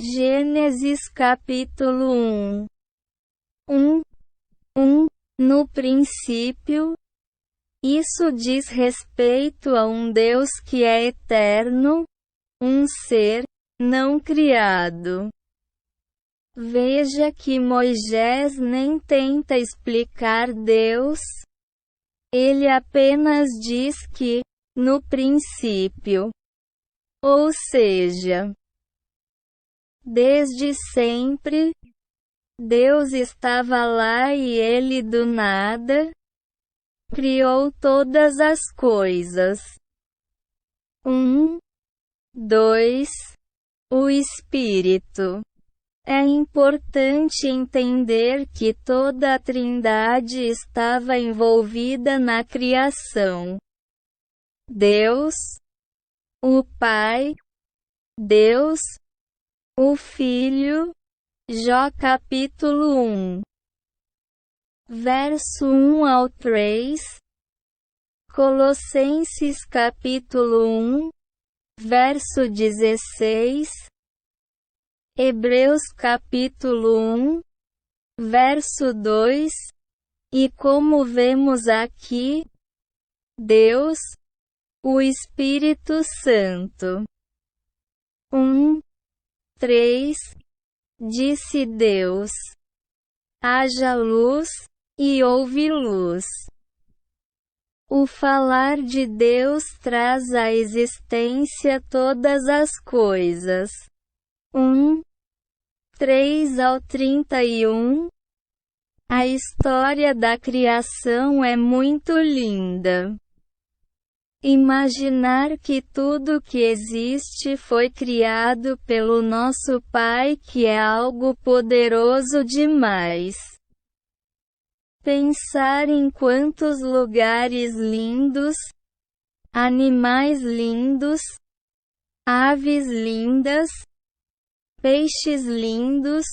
Gênesis capítulo 1. No princípio. Isso diz respeito a um Deus que é eterno, um ser, não criado. Veja que Moisés nem tenta explicar Deus. Ele apenas diz que, no princípio. Ou seja, desde sempre, Deus estava lá e ele do nada criou todas as coisas. 2. O Espírito. É importante entender que toda a Trindade estava envolvida na criação. Deus, o Pai, Deus, o Filho. Jó capítulo verso 1 ao 3. Colossenses capítulo verso 16. Hebreus capítulo verso 2. E como vemos aqui, Deus, o Espírito Santo. 3. Disse Deus: haja luz, e houve luz. O falar de Deus traz à existência todas as coisas. 3 ao 31. A história da criação é muito linda. Imaginar que tudo que existe foi criado pelo nosso Pai, que é algo poderoso demais. Pensar em quantos lugares lindos, animais lindos, aves lindas, peixes lindos,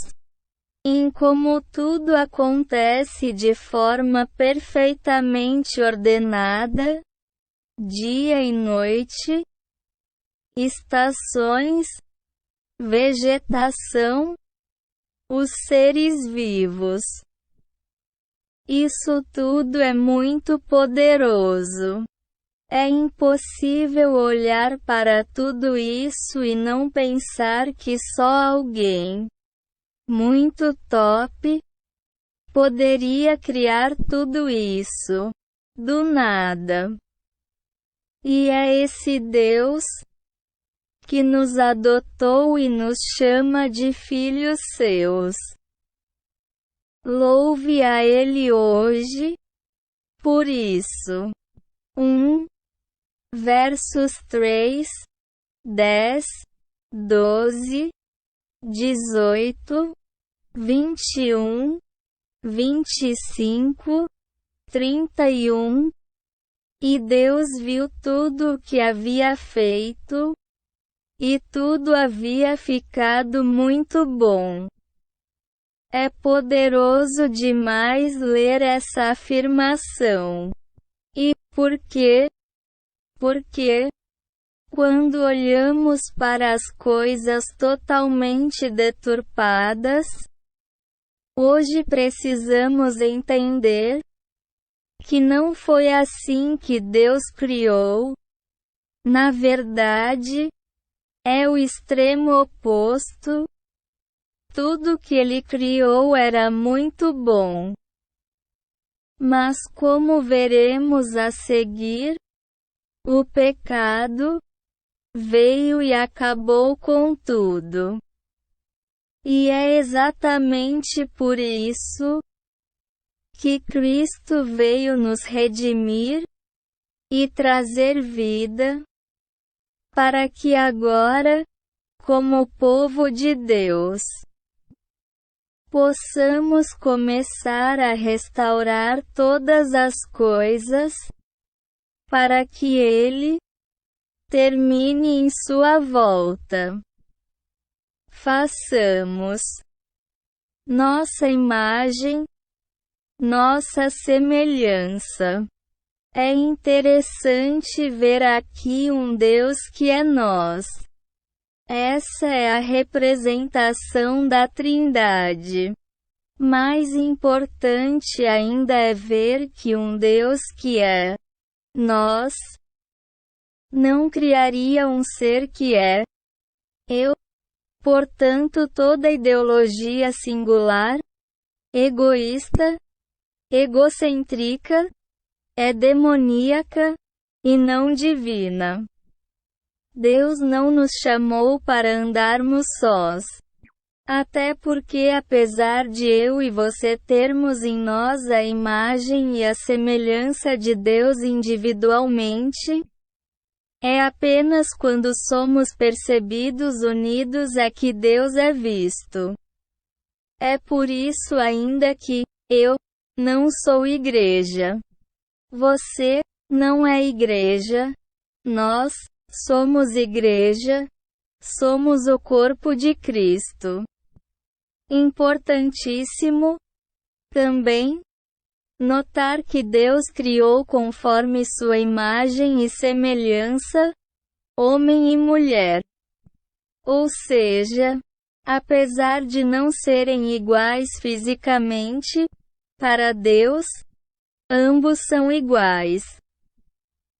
em como tudo acontece de forma perfeitamente ordenada, dia e noite, estações, vegetação, os seres vivos. Isso tudo é muito poderoso. É impossível olhar para tudo isso e não pensar que só alguém muito top poderia criar tudo isso do nada. E é esse Deus que nos adotou e nos chama de filhos seus. Louve a Ele hoje, por isso. Versos 3, 10, 12, 18, 21, 25, 31. E Deus viu tudo o que havia feito, e tudo havia ficado muito bom. É poderoso demais ler essa afirmação. E por quê? Porque, quando olhamos para as coisas totalmente deturpadas, hoje precisamos entender que não foi assim que Deus criou. Na verdade, é o extremo oposto. Tudo que Ele criou era muito bom. Mas como veremos a seguir, o pecado veio e acabou com tudo. E é exatamente por isso que Cristo veio nos redimir e trazer vida, para que agora, como povo de Deus, possamos começar a restaurar todas as coisas, para que Ele termine em sua volta. Façamos nossa imagem, nossa semelhança. É interessante ver aqui um Deus que é nós. Essa é a representação da Trindade. Mais importante ainda é ver que um Deus que é nós não criaria um ser que é eu. Portanto, toda ideologia singular, egoísta, egocêntrica, é demoníaca, e não divina. Deus não nos chamou para andarmos sós. Até porque apesar de eu e você termos em nós a imagem e a semelhança de Deus individualmente, é apenas quando somos percebidos unidos é que Deus é visto. É por isso ainda que eu não sou igreja. Você não é igreja. Nós somos igreja. Somos o corpo de Cristo. Importantíssimo também notar que Deus criou conforme sua imagem e semelhança, homem e mulher. Ou seja, apesar de não serem iguais fisicamente, para Deus, ambos são iguais.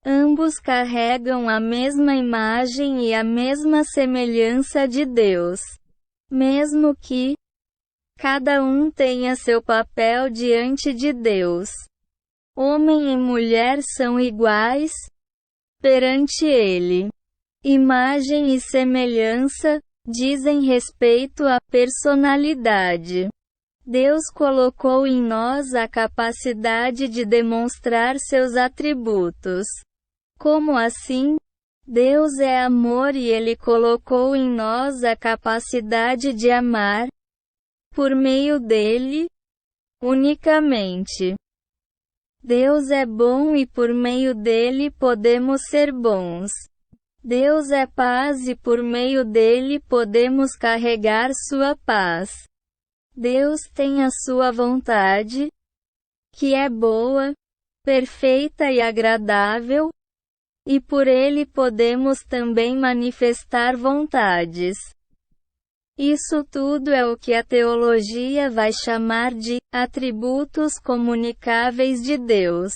Ambos carregam a mesma imagem e a mesma semelhança de Deus. Mesmo que cada um tenha seu papel diante de Deus. Homem e mulher são iguais perante Ele. Imagem e semelhança dizem respeito à personalidade. Deus colocou em nós a capacidade de demonstrar seus atributos. Como assim? Deus é amor e Ele colocou em nós a capacidade de amar, por meio dele, unicamente. Deus é bom e por meio dele podemos ser bons. Deus é paz e por meio dele podemos carregar sua paz. Deus tem a sua vontade, que é boa, perfeita e agradável, e por ele podemos também manifestar vontades. Isso tudo é o que a teologia vai chamar de atributos comunicáveis de Deus.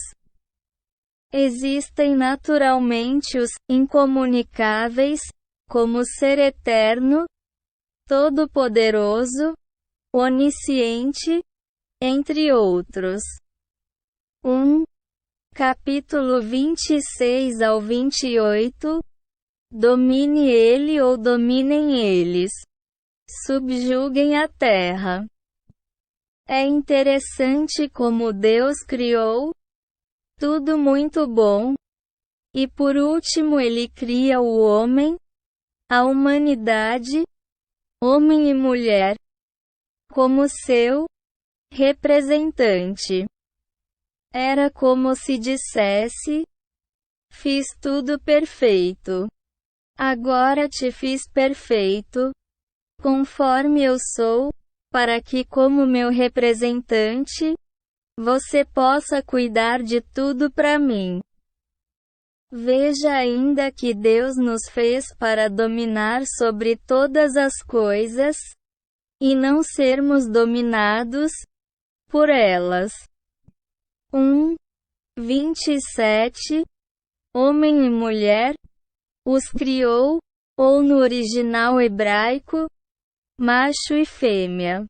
Existem naturalmente os incomunicáveis, como ser eterno, todo-poderoso, onisciente, entre outros. Capítulo 26 ao 28. Domine ele ou dominem eles. Subjuguem a terra. É interessante como Deus criou tudo muito bom, e por último Ele cria o homem, a humanidade, homem e mulher, como seu representante. Era como se dissesse: fiz tudo perfeito. Agora te fiz perfeito, conforme eu sou, para que como meu representante, você possa cuidar de tudo para mim. Veja ainda que Deus nos fez para dominar sobre todas as coisas, e não sermos dominados por elas. 27. Homem e mulher, os criou, ou no original hebraico, macho e fêmea.